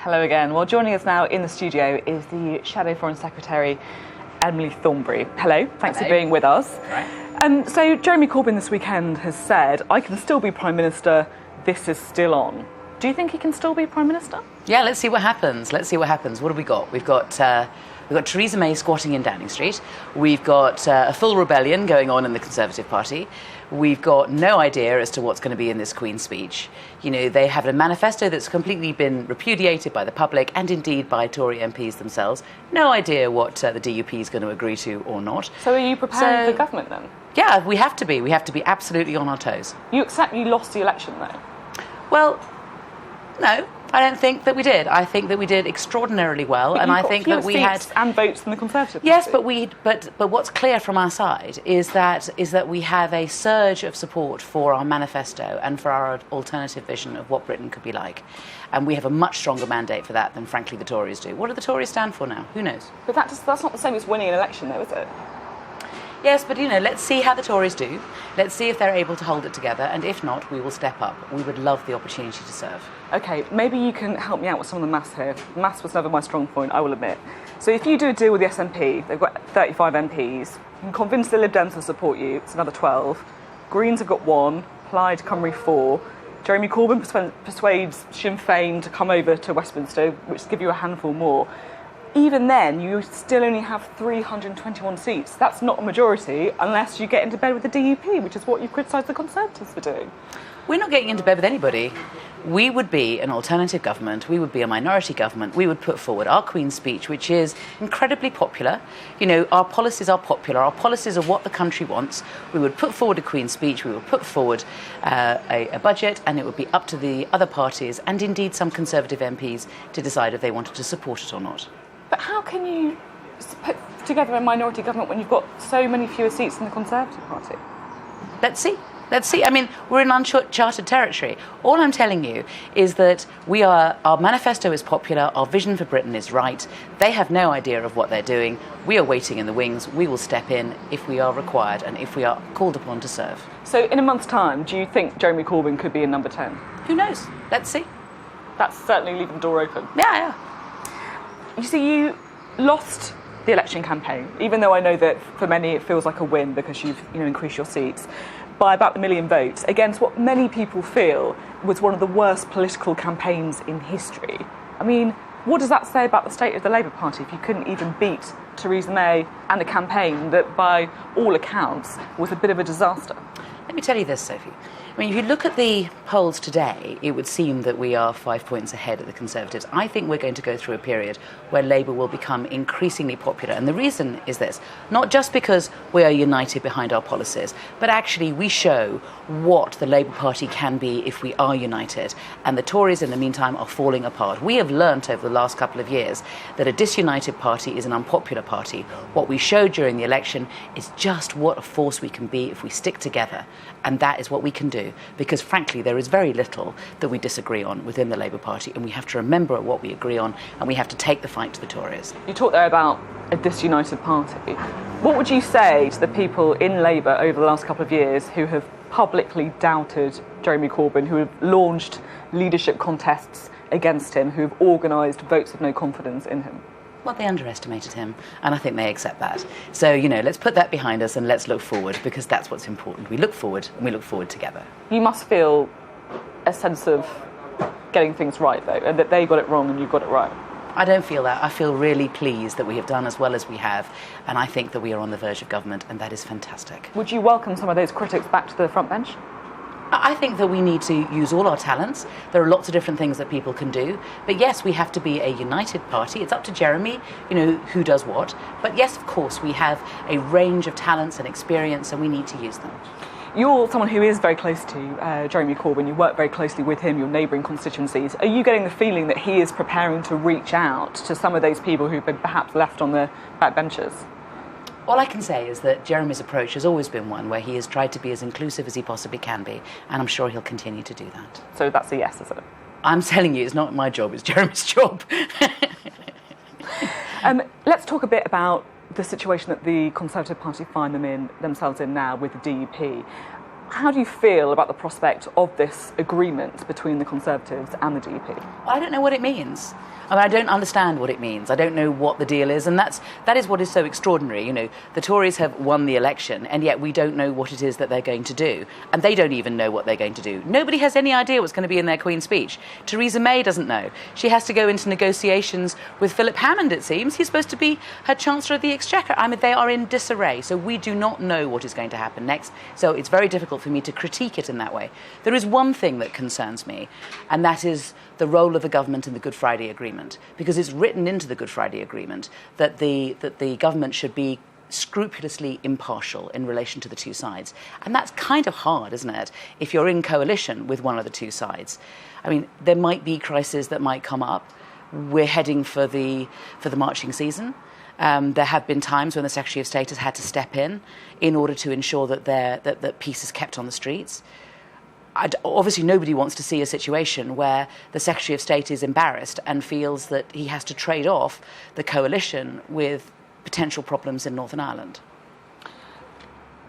Hello again. Well, joining us now in the studio is the Shadow Foreign Secretary, Emily Thornberry. Hello, thanks for being with us. Right. So Jeremy Corbyn this weekend has said, I can still be Prime Minister, this is still on. Do you think he can still be Prime Minister? Yeah, let's see what happens. Let's see what happens. What have we got? We've got Theresa May squatting in Downing Street. We've got a full rebellion going on in the Conservative Party. We've got no idea as to what's going to be in this Queen's speech. You know, they have a manifesto that's completely been repudiated by the public and indeed by Tory MPs themselves. No idea what the DUP is going to agree to or not. So are you preparing for government then? Yeah, we have to be. We have to be absolutely on our toes. You accept you lost the election though? Well, no, I don't think that we did. I think that we did extraordinarily well, and I think that we had and votes from the Conservative Party. Yes, but what's clear from our side is that we have a surge of support for our manifesto and for our alternative vision of what Britain could be like, and we have a much stronger mandate for that than, frankly, the Tories do. What do the Tories stand for now? Who knows? But that's not the same as winning an election, though, is it? Yes, but, let's see how the Tories do. Let's see if they're able to hold it together, and if not, we will step up. We would love the opportunity to serve. OK, maybe you can help me out with some of the maths here. Maths was never my strong point, I will admit. So if you do a deal with the SNP, they've got 35 MPs, you can convince the Lib Dems to support you, it's another 12. Greens have got 1, Plaid Cymru 4. Jeremy Corbyn persuades Sinn Féin to come over to Westminster, which will give you a handful more. Even then, you still only have 321 seats. That's not a majority unless you get into bed with the DUP, which is what you've criticised the Conservatives for doing. We're not getting into bed with anybody. We would be an alternative government. We would be a minority government. We would put forward our Queen's speech, which is incredibly popular. Our policies are popular. Our policies are what the country wants. We would put forward a Queen's speech. We would put forward a budget, and it would be up to the other parties and indeed some Conservative MPs to decide if they wanted to support it or not. But how can you put together a minority government when you've got so many fewer seats in the Conservative Party? Let's see. I mean, we're in uncharted territory. All I'm telling you is that our manifesto is popular, our vision for Britain is right. They have no idea of what they're doing. We are waiting in the wings. We will step in if we are required and if we are called upon to serve. So in a month's time, do you think Jeremy Corbyn could be in number 10? Who knows? Let's see. That's certainly leaving the door open. Yeah. You see, you lost the election campaign, even though I know that for many it feels like a win because you've increased your seats, by about 1 million votes, against what many people feel was one of the worst political campaigns in history. I mean, what does that say about the state of the Labour Party if you couldn't even beat Theresa May and a campaign that, by all accounts, was a bit of a disaster? Let me tell you this, Sophie. I mean, if you look at the polls today, it would seem that we are 5 points ahead of the Conservatives. I think we're going to go through a period where Labour will become increasingly popular. And the reason is this, not just because we are united behind our policies, but actually we show what the Labour Party can be if we are united. And the Tories, in the meantime, are falling apart. We have learnt over the last couple of years that a disunited party is an unpopular party. What we showed during the election is just what a force we can be if we stick together. And that is what we can do, because frankly there is very little that we disagree on within the Labour Party, and we have to remember what we agree on, and we have to take the fight to the Tories. You talked there about a disunited party. What would you say to the people in Labour over the last couple of years who have publicly doubted Jeremy Corbyn, who have launched leadership contests against him, who have organised votes of no confidence in him? Well, they underestimated him, and I think they accept that. So, let's put that behind us and let's look forward, because that's what's important. We look forward, and we look forward together. You must feel a sense of getting things right, though, and that they got it wrong and you got it right. I don't feel that. I feel really pleased that we have done as well as we have, and I think that we are on the verge of government, and that is fantastic. Would you welcome some of those critics back to the front bench? I think that we need to use all our talents. There are lots of different things that people can do. But yes, we have to be a united party. It's up to Jeremy, who does what. But yes, of course, we have a range of talents and experience, and we need to use them. You're someone who is very close to Jeremy Corbyn. You work very closely with him, your neighbouring constituencies. Are you getting the feeling that he is preparing to reach out to some of those people who've been perhaps left on the backbenches? All I can say is that Jeremy's approach has always been one where he has tried to be as inclusive as he possibly can be, and I'm sure he'll continue to do that. So that's a yes, is it? I'm telling you, it's not my job, it's Jeremy's job. Let's talk a bit about the situation that the Conservative Party find themselves in now with the DUP. How do you feel about the prospect of this agreement between the Conservatives and the DUP? I don't know what it means. I mean, I don't understand what it means. I don't know what the deal is, and that is what is so extraordinary. You know, the Tories have won the election, and yet we don't know what it is that they're going to do, and they don't even know what they're going to do. Nobody has any idea what's going to be in their Queen's speech. Theresa May doesn't know. She has to go into negotiations with Philip Hammond, it seems. He's supposed to be her Chancellor of the Exchequer. I mean, they are in disarray, so we do not know what is going to happen next. So it's very difficult for me to critique it in that way. There is one thing that concerns me, and that is the role of the government in the Good Friday Agreement, because it's written into the Good Friday Agreement that the government should be scrupulously impartial in relation to the two sides. And that's kind of hard, isn't it, if you're in coalition with one of the two sides? I mean, there might be crises that might come up. We're heading for the marching season. There have been times when the Secretary of State has had to step in order to ensure that peace is kept on the streets. Obviously, nobody wants to see a situation where the Secretary of State is embarrassed and feels that he has to trade off the coalition with potential problems in Northern Ireland.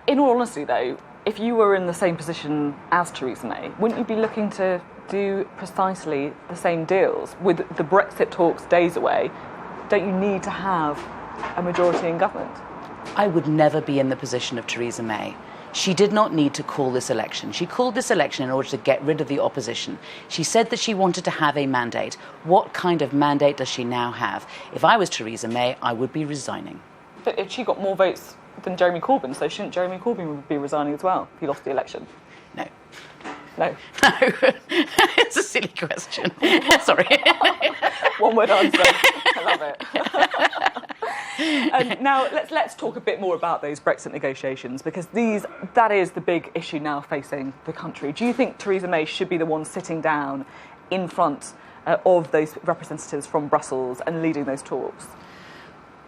In all honesty, though, if you were in the same position as Theresa May, wouldn't you be looking to do precisely the same deals? With the Brexit talks days away, don't you need to have a majority in government? I would never be in the position of Theresa May. She did not need to call this election. She called this election in order to get rid of the opposition. She said that she wanted to have a mandate. What kind of mandate does she now have? If I was Theresa May, I would be resigning. But if she got more votes than Jeremy Corbyn, so shouldn't Jeremy Corbyn be resigning as well if he lost the election? No. No. No. It's a silly question. Sorry. One word answer. I love it. Now, let's talk a bit more about those Brexit negotiations, because that is the big issue now facing the country. Do you think Theresa May should be the one sitting down in front of those representatives from Brussels and leading those talks?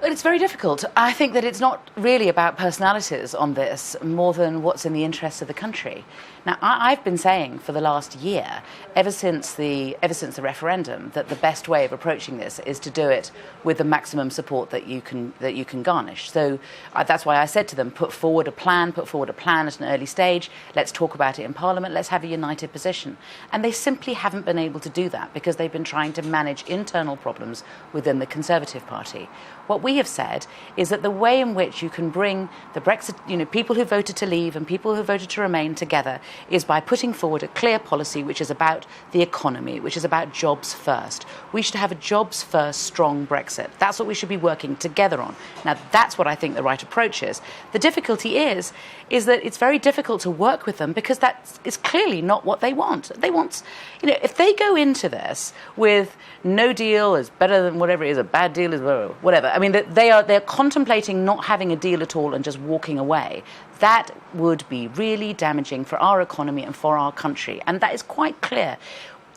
It's very difficult. I think that it's not really about personalities on this more than what's in the interests of the country. Now, I've been saying for the last year, ever since the referendum, that the best way of approaching this is to do it with the maximum support that you can garnish. So that's why I said to them, put forward a plan at an early stage. Let's talk about it in Parliament. Let's have a united position. And they simply haven't been able to do that because they've been trying to manage internal problems within the Conservative Party. What we have said is that the way in which you can bring the Brexit, people who voted to leave and people who voted to remain together is by putting forward a clear policy which is about the economy, which is about jobs first. We should have a jobs first, strong Brexit. That's what we should be working together on. Now, that's what I think the right approach is. The difficulty is that it's very difficult to work with them because that is clearly not what they want. They want, if they go into this with no deal is better than whatever it is, a bad deal is whatever. I mean, they're contemplating not having a deal at all and just walking away. That would be really damaging for our economy and for our country. And that is quite clear.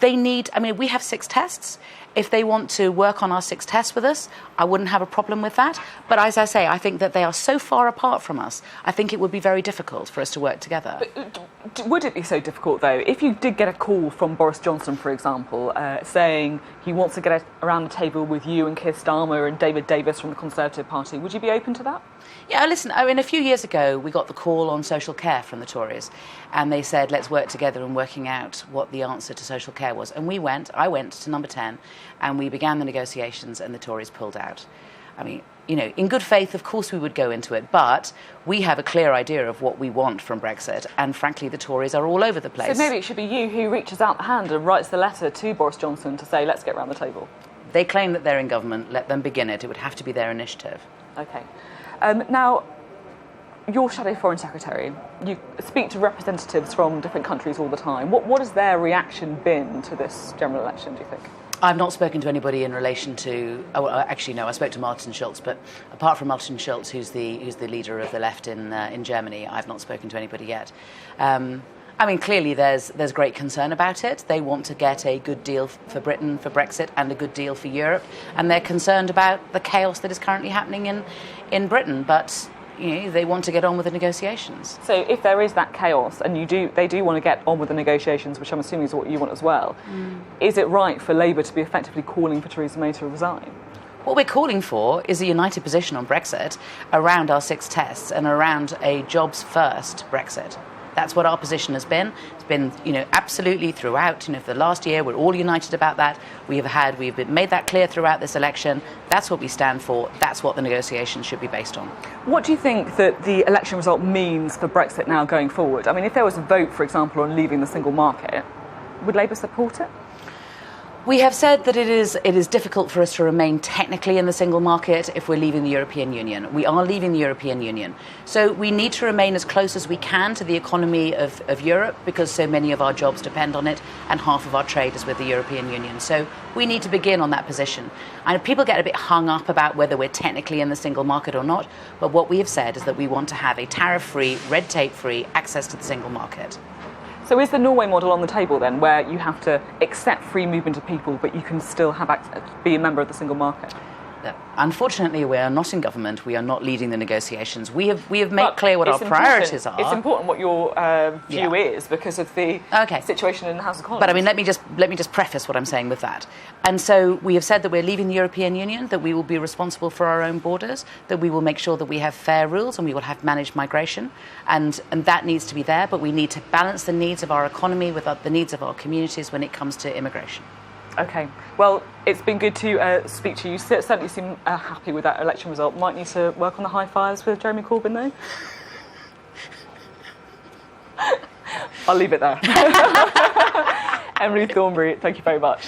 We have 6 tests. If they want to work on our 6 tests with us, I wouldn't have a problem with that. But as I say, I think that they are so far apart from us, I think it would be very difficult for us to work together. But would it be so difficult, though, if you did get a call from Boris Johnson, for example, saying he wants to get around the table with you and Keir Starmer and David Davis from the Conservative Party, would you be open to that? Yeah, listen, a few years ago, we got the call on social care from the Tories, and they said, let's work together in working out what the answer to social care was. And I went to number 10, and we began the negotiations, and the Tories pulled out. I mean, in good faith, of course we would go into it, but we have a clear idea of what we want from Brexit, and frankly, the Tories are all over the place. So maybe it should be you who reaches out the hand and writes the letter to Boris Johnson to say, let's get around the table. They claim that they're in government, let them begin it. It would have to be their initiative. OK. Now, you're Shadow Foreign Secretary. You speak to representatives from different countries all the time. What has their reaction been to this general election, do you think? I've not spoken to anybody in relation to... actually, no, I spoke to Martin Schulz, but apart from Martin Schulz, who's the leader of the left in Germany, I've not spoken to anybody yet. Clearly there's great concern about it. They want to get a good deal for Britain, for Brexit, and a good deal for Europe, and they're concerned about the chaos that is currently happening in Britain, but... they want to get on with the negotiations. So if there is that chaos and they do want to get on with the negotiations, which I'm assuming is what you want as well, is it right for Labour to be effectively calling for Theresa May to resign? What we're calling for is a united position on Brexit around our 6 tests and around a jobs-first Brexit. That's what our position has been. It's been, absolutely throughout, for the last year, we're all united about that. We've made that clear throughout this election. That's what we stand for. That's what the negotiations should be based on. What do you think that the election result means for Brexit now going forward? I mean, if there was a vote, for example, on leaving the single market, would Labour support it? We have said that it is difficult for us to remain technically in the single market if we're leaving the European Union. We are leaving the European Union. So we need to remain as close as we can to the economy of Europe, because so many of our jobs depend on it, and half of our trade is with the European Union. So we need to begin on that position. And people get a bit hung up about whether we're technically in the single market or not, but what we have said is that we want to have a tariff-free, red tape-free access to the single market. So is the Norway model on the table then, where you have to accept free movement of people, but you can still be a member of the single market? Unfortunately, we are not in government. We are not leading the negotiations. We have made clear what our priorities are. It's important what your view is because of the situation in the House of Commons. But I mean, let me just preface what I'm saying with that. And so we have said that we're leaving the European Union, that we will be responsible for our own borders, that we will make sure that we have fair rules and we will have managed migration, and that needs to be there. But we need to balance the needs of our economy with the needs of our communities when it comes to immigration. OK. Well, it's been good to speak to you. You certainly seem happy with that election result. Might need to work on the high fires with Jeremy Corbyn, though. I'll leave it there. Emily Thornberry, thank you very much.